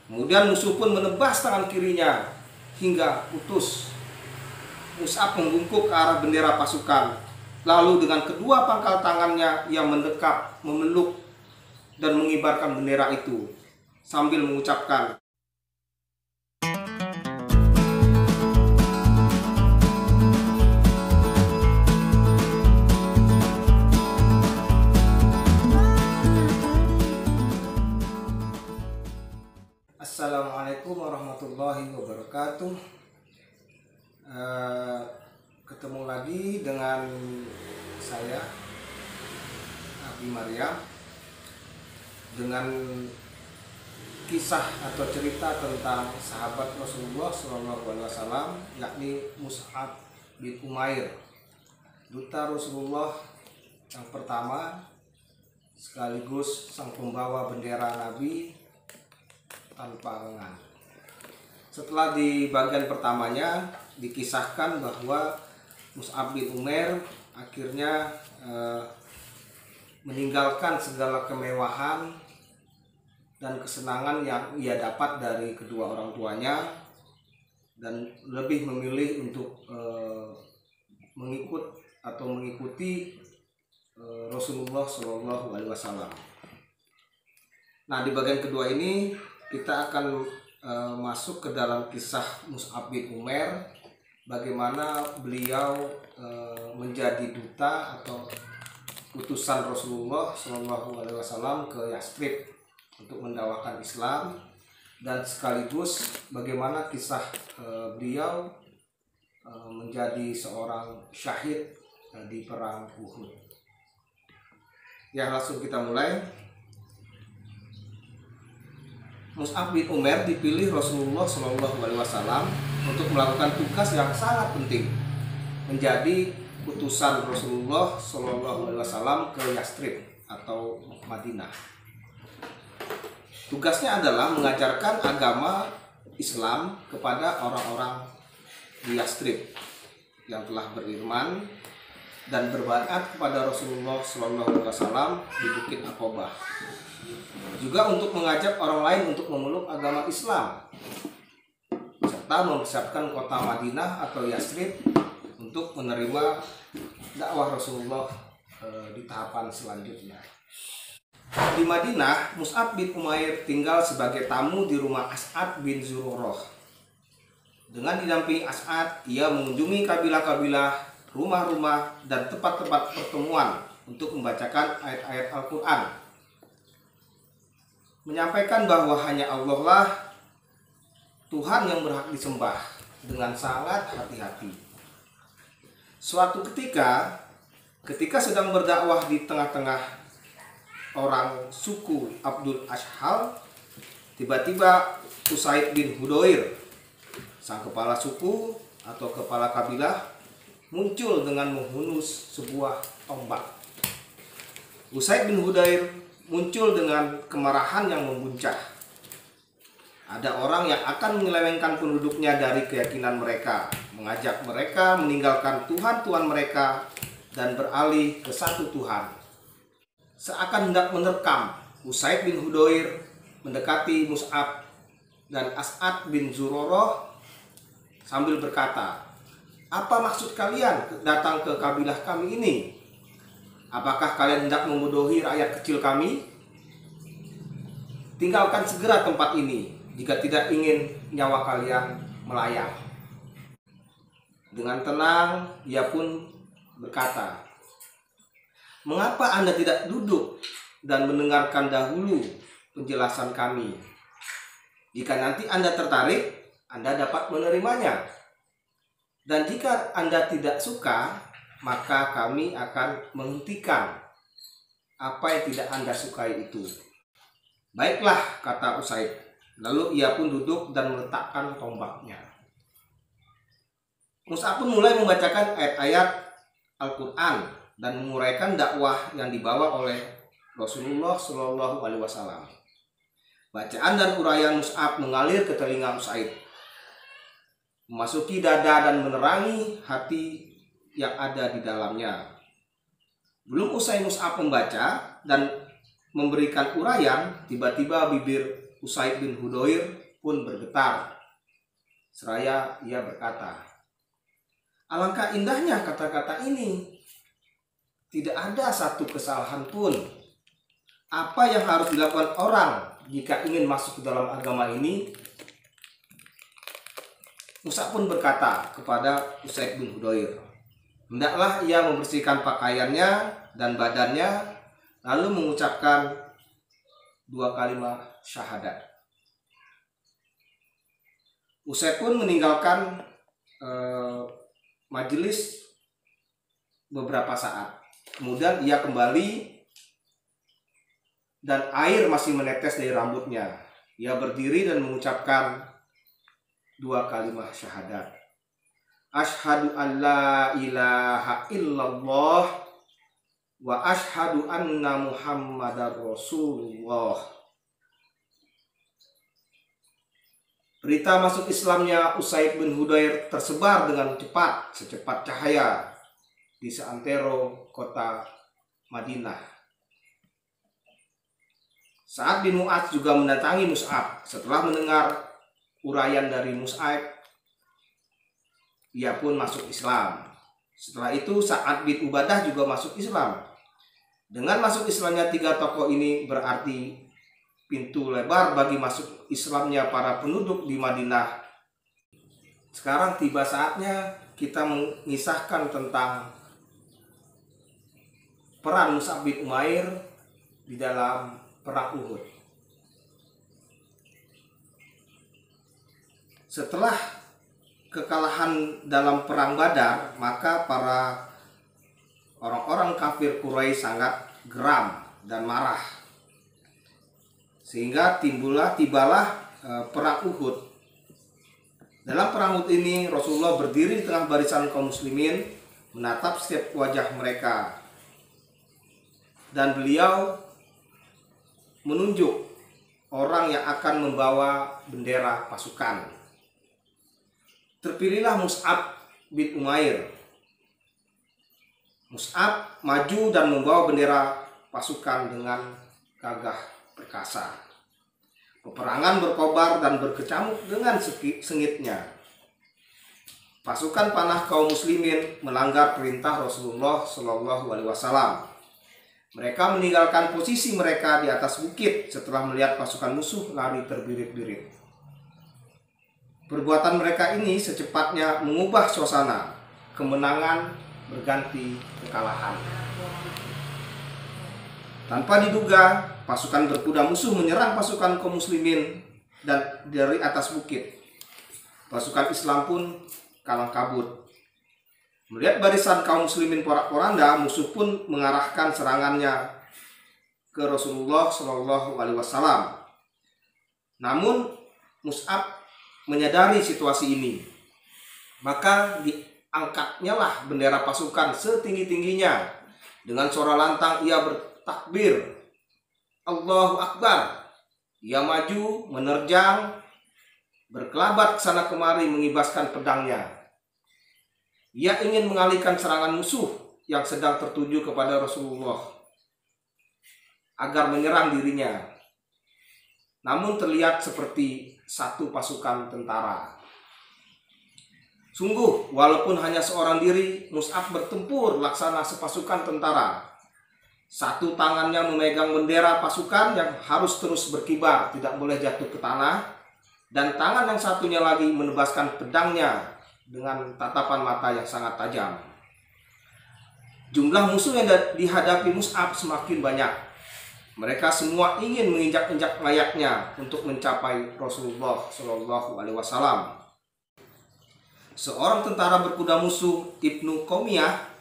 Kemudian musuh pun menebas tangan kirinya hingga putus. Mus'ab membungkuk ke arah bendera pasukan. Lalu dengan kedua pangkal tangannya ia mendekap, memeluk dan mengibarkan bendera itu sambil mengucapkan, Assalamualaikum warahmatullahi wabarakatuh. Ketemu lagi dengan saya, Abi Maryam, dengan kisah atau cerita tentang sahabat Rasulullah SAW, yakni Mus'ab bin Umair, duta Rasulullah yang pertama sekaligus sang pembawa bendera Nabi tanpa lengan. Setelah di bagian pertamanya dikisahkan bahwa Mus'ab bin Umair akhirnya meninggalkan segala kemewahan dan kesenangan yang ia dapat dari kedua orang tuanya dan lebih memilih untuk mengikuti Rasulullah SAW. Nah, di bagian kedua ini kita akan masuk ke dalam kisah Mus'ab bin Umair, bagaimana beliau menjadi duta atau utusan Rasulullah SAW ke Yastrib untuk mendakwakan Islam, dan sekaligus bagaimana kisah beliau menjadi seorang syahid di perang Uhud. Ya, langsung kita mulai. Mus'ab bin Umair dipilih Rasulullah SAW untuk melakukan tugas yang sangat penting, menjadi utusan Rasulullah SAW ke Yastrib atau Madinah. Tugasnya adalah mengajarkan agama Islam kepada orang-orang di Yastrib yang telah beriman dan berbaiat kepada Rasulullah SAW di Bukit Aqobah. Juga untuk mengajak orang lain untuk memeluk agama Islam, serta mempersiapkan kota Madinah atau Yastrib untuk menerima dakwah Rasulullah di tahapan selanjutnya. Di Madinah, Mus'ab bin Umair tinggal sebagai tamu di rumah As'ad bin Zurarah. Dengan didampingi As'ad, ia mengunjungi kabilah-kabilah, rumah-rumah, dan tempat-tempat pertemuan untuk membacakan ayat-ayat Al-Quran, menyampaikan bahwa hanya Allah lah Tuhan yang berhak disembah dengan sangat hati-hati. Suatu ketika sedang berdakwah di tengah-tengah orang suku Abdul Ashhal, tiba-tiba Usaid bin Hudair, sang kepala suku atau kepala kabilah, muncul dengan menghunus sebuah tombak. Usaid bin Hudair muncul dengan kemarahan yang membuncah. Ada orang yang akan menyelewengkan penduduknya dari keyakinan mereka, mengajak mereka meninggalkan Tuhan-Tuhan mereka dan beralih ke satu Tuhan. Seakan hendak menerkam, Usaid bin Hudair mendekati Mus'ab dan As'ad bin Zurarah sambil berkata, "Apa maksud kalian datang ke kabilah kami ini? Apakah kalian hendak membodohi rakyat kecil kami? Tinggalkan segera tempat ini jika tidak ingin nyawa kalian melayang." Dengan tenang, ia pun berkata, "Mengapa Anda tidak duduk dan mendengarkan dahulu penjelasan kami? Jika nanti Anda tertarik, Anda dapat menerimanya. Dan jika Anda tidak suka, maka kami akan menghentikan apa yang tidak Anda sukai itu." "Baiklah," kata Usaid. Lalu ia pun duduk dan meletakkan tombaknya. Mus'ab pun mulai membacakan ayat-ayat Al-Quran dan menguraikan dakwah yang dibawa oleh Rasulullah SAW. Bacaan dan uraian Mus'ab mengalir ke telinga Usaid, memasuki dada dan menerangi hati yang ada di dalamnya. Belum usai Mus'ab membaca dan memberikan uraian, tiba-tiba bibir Usaid bin Hudayr pun bergetar. Seraya ia berkata, "Alangkah indahnya kata-kata ini. Tidak ada satu kesalahan pun. Apa yang harus dilakukan orang jika ingin masuk ke dalam agama ini?" Mus'ab pun berkata kepada Usaid bin Hudayr, "Hendaklah ia membersihkan pakaiannya dan badannya, lalu mengucapkan 2 kalimat syahadat." Usaid pun meninggalkan majelis beberapa saat. Kemudian ia kembali dan air masih menetes dari rambutnya. Ia berdiri dan mengucapkan 2 kalimat syahadat. Asyhadu an la ilaha illallah wa asyhadu anna Muhammadar Rasulullah. Berita masuk Islamnya Usaid bin Hudayr tersebar dengan cepat, secepat cahaya di seantero kota Madinah. Sa'ad bin Mu'adz juga mendatangi Mus'ab. Setelah mendengar uraian dari Mus'ab, ia pun masuk Islam. Setelah itu Sa'ad bin Ubadah juga masuk Islam. Dengan masuk Islamnya 3 tokoh ini berarti pintu lebar bagi masuk Islamnya para penduduk di Madinah. Sekarang tiba saatnya kita mengisahkan tentang peran Mus'ab bin Umair di dalam perang Uhud. Setelah kekalahan dalam perang Badar, maka para orang-orang kafir Quraisy sangat geram dan marah. Sehingga tibalah perang Uhud. Dalam perang Uhud ini Rasulullah berdiri di tengah barisan kaum muslimin, menatap setiap wajah mereka, dan beliau menunjuk orang yang akan membawa bendera pasukan. Terpilihlah Mus'ab bin Umair. Mus'ab maju dan membawa bendera pasukan dengan gagah perkasa. Peperangan berkobar dan berkecamuk dengan sengitnya. Pasukan panah kaum muslimin melanggar perintah Rasulullah Shallallahu Alaihi Wasallam. Mereka meninggalkan posisi mereka di atas bukit setelah melihat pasukan musuh lari terbirit-birit. Perbuatan mereka ini secepatnya mengubah suasana. Kemenangan berganti kekalahan. Tanpa diduga, pasukan berkuda musuh menyerang pasukan kaum muslimin dan dari atas bukit. Pasukan Islam pun kalang kabut. Melihat barisan kaum muslimin porak-poranda, musuh pun mengarahkan serangannya ke Rasulullah Shallallahu Alaihi Wasallam. Namun Mus'ab menyadari situasi ini, maka diangkatnya lah bendera pasukan setinggi-tingginya. Dengan suara lantang ia bertakbir, Allahu Akbar. Ia maju, menerjang, berkelabat sana kemari mengibaskan pedangnya. Ia ingin mengalihkan serangan musuh yang sedang tertuju kepada Rasulullah agar menyerang dirinya. Namun terlihat seperti satu pasukan tentara. Sungguh, walaupun hanya seorang diri, Mus'ab bertempur laksana sepasukan tentara. Satu tangannya memegang bendera pasukan yang harus terus berkibar, tidak boleh jatuh ke tanah. Dan tangan yang satunya lagi menebaskan pedangnya dengan tatapan mata yang sangat tajam. Jumlah musuh yang dihadapi Mus'ab semakin banyak. Mereka semua ingin menginjak-injak layaknya untuk mencapai Rasulullah Shallallahu Alaihi Wasallam. Seorang tentara berkuda musuh, Ibnu Qomiyah,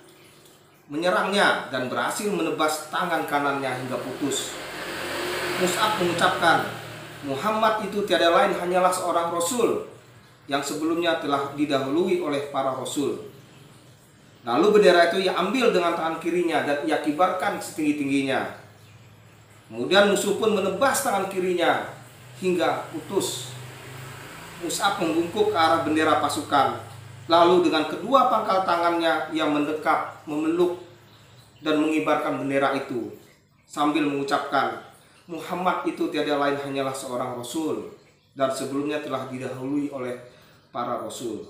menyerangnya dan berhasil menebas tangan kanannya hingga putus. Mus'ab mengucapkan, Muhammad itu tiada lain hanyalah seorang Rasul yang sebelumnya telah didahului oleh para Rasul. Lalu bendera itu ia ambil dengan tangan kirinya dan ia kibarkan setinggi-tingginya. Kemudian musuh pun menebas tangan kirinya hingga putus. Mus'ab membungkuk ke arah bendera pasukan. Lalu dengan kedua pangkal tangannya ia mendekat, memeluk dan mengibarkan bendera itu sambil mengucapkan, Muhammad itu tiada lain hanyalah seorang rasul dan sebelumnya telah didahului oleh para rasul.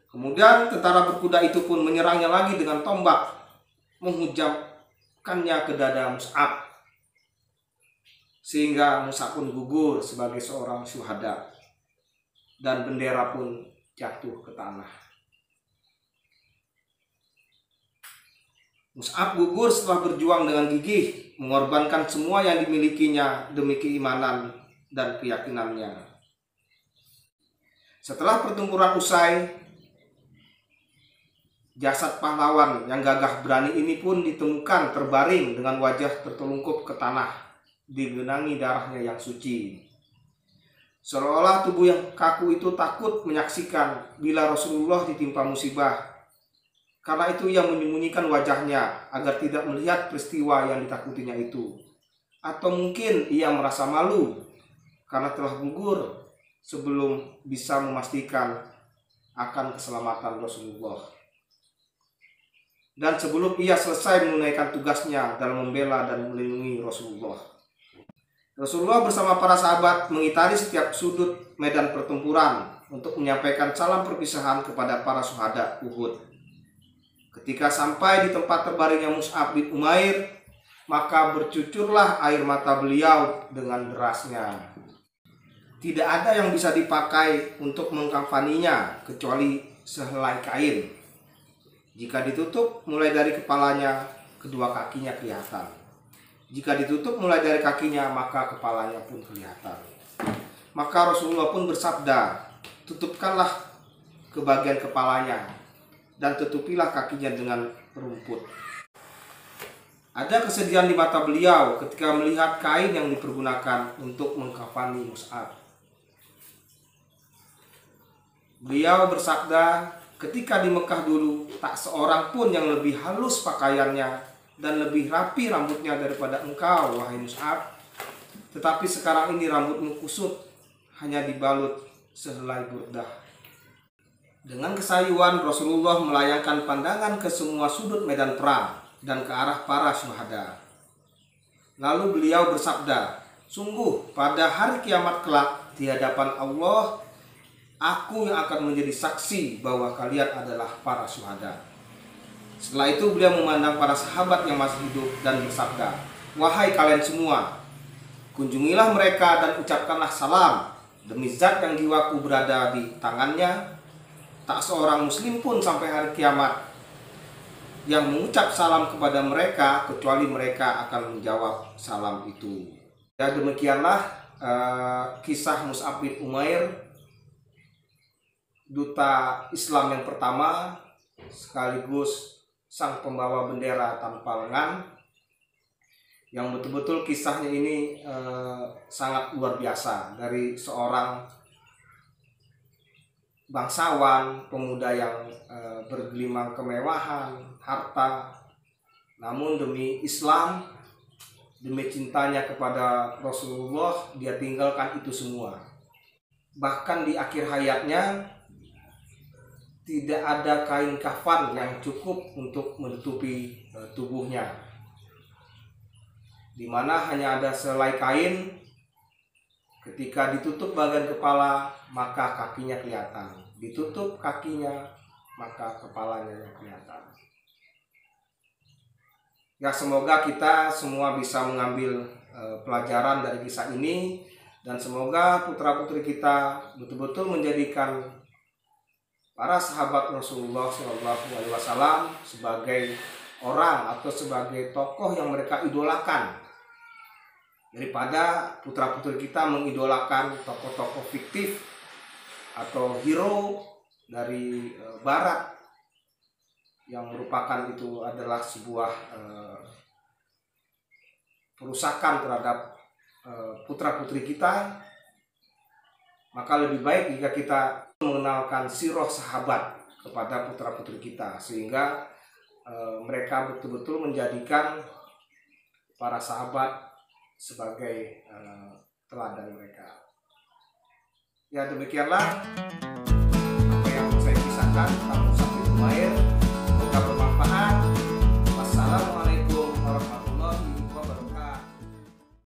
Kemudian tentara berkuda itu pun menyerangnya lagi dengan tombak, menghujamkannya ke dada Mus'ab, sehingga Mus'ab pun gugur sebagai seorang syuhada dan bendera pun jatuh ke tanah. Mus'ab gugur setelah berjuang dengan gigih, mengorbankan semua yang dimilikinya demi keimanan dan keyakinannya. Setelah pertempuran usai, jasad pahlawan yang gagah berani ini pun ditemukan terbaring dengan wajah tertelungkup ke tanah, digenangi darahnya yang suci. Seolah-olah tubuh yang kaku itu takut menyaksikan bila Rasulullah ditimpa musibah. Karena itu ia menyembunyikan wajahnya agar tidak melihat peristiwa yang ditakutinya itu. Atau mungkin ia merasa malu karena telah gugur sebelum bisa memastikan akan keselamatan Rasulullah. Dan sebelum ia selesai menunaikan tugasnya dalam membela dan melindungi Rasulullah. Rasulullah bersama para sahabat mengitari setiap sudut medan pertempuran untuk menyampaikan salam perpisahan kepada para syuhada Uhud. Ketika sampai di tempat terbaringnya Mus'ab bin Umair, maka bercucurlah air mata beliau dengan derasnya. Tidak ada yang bisa dipakai untuk mengkafaninya kecuali sehelai kain. Jika ditutup mulai dari kepalanya, kedua kakinya kelihatan. Jika ditutup mulai dari kakinya, maka kepalanya pun kelihatan. Maka Rasulullah pun bersabda, tutupkanlah ke bagian kepalanya dan tutupilah kakinya dengan rumput. Ada kesedihan di mata beliau ketika melihat kain yang dipergunakan untuk mengkafani Mus'ab. Beliau bersabda, ketika di Mekah dulu tak seorang pun yang lebih halus pakaiannya dan lebih rapi rambutnya daripada engkau, wahai Mus'ab. Tetapi sekarang ini rambutmu kusut, hanya dibalut sehelai burdah. Dengan kesayuan Rasulullah melayangkan pandangan ke semua sudut medan perang dan ke arah para syuhada. Lalu beliau bersabda, sungguh pada hari kiamat kelak di hadapan Allah, aku yang akan menjadi saksi bahwa kalian adalah para syuhada. Setelah itu beliau memandang para sahabat yang masih hidup dan bersabda, wahai kalian semua, kunjungilah mereka dan ucapkanlah salam. Demi zat yang jiwaku berada di tangannya, tak seorang muslim pun sampai hari kiamat yang mengucap salam kepada mereka kecuali mereka akan menjawab salam itu. Ya, demikianlah kisah Mus'ab bin Umair, duta Islam yang pertama sekaligus sang pembawa bendera tanpa lengan, yang betul-betul kisahnya ini sangat luar biasa. Dari seorang bangsawan, pemuda yang bergelimang kemewahan, harta, namun demi Islam, demi cintanya kepada Rasulullah, dia tinggalkan itu semua. Bahkan di akhir hayatnya tidak ada kain kafan yang cukup untuk menutupi tubuhnya, di mana hanya ada selai kain. Ketika ditutup bagian kepala, maka kakinya kelihatan. Ditutup kakinya, maka kepalanya yang kelihatan. Ya, semoga kita semua bisa mengambil pelajaran dari kisah ini, dan semoga putra-putri kita betul-betul menjadikan para sahabat Rasulullah SAW sebagai orang atau sebagai tokoh yang mereka idolakan, daripada putra-putri kita mengidolakan tokoh-tokoh fiktif atau hero dari barat yang merupakan itu adalah sebuah perusakan terhadap putra-putri kita. Maka lebih baik jika kita mengenalkan sirah sahabat kepada putra-putri kita, sehingga mereka betul-betul menjadikan para sahabat sebagai teladan mereka. Ya, demikianlah apa yang saya kisahkan tentang Mus'ab bin Umair.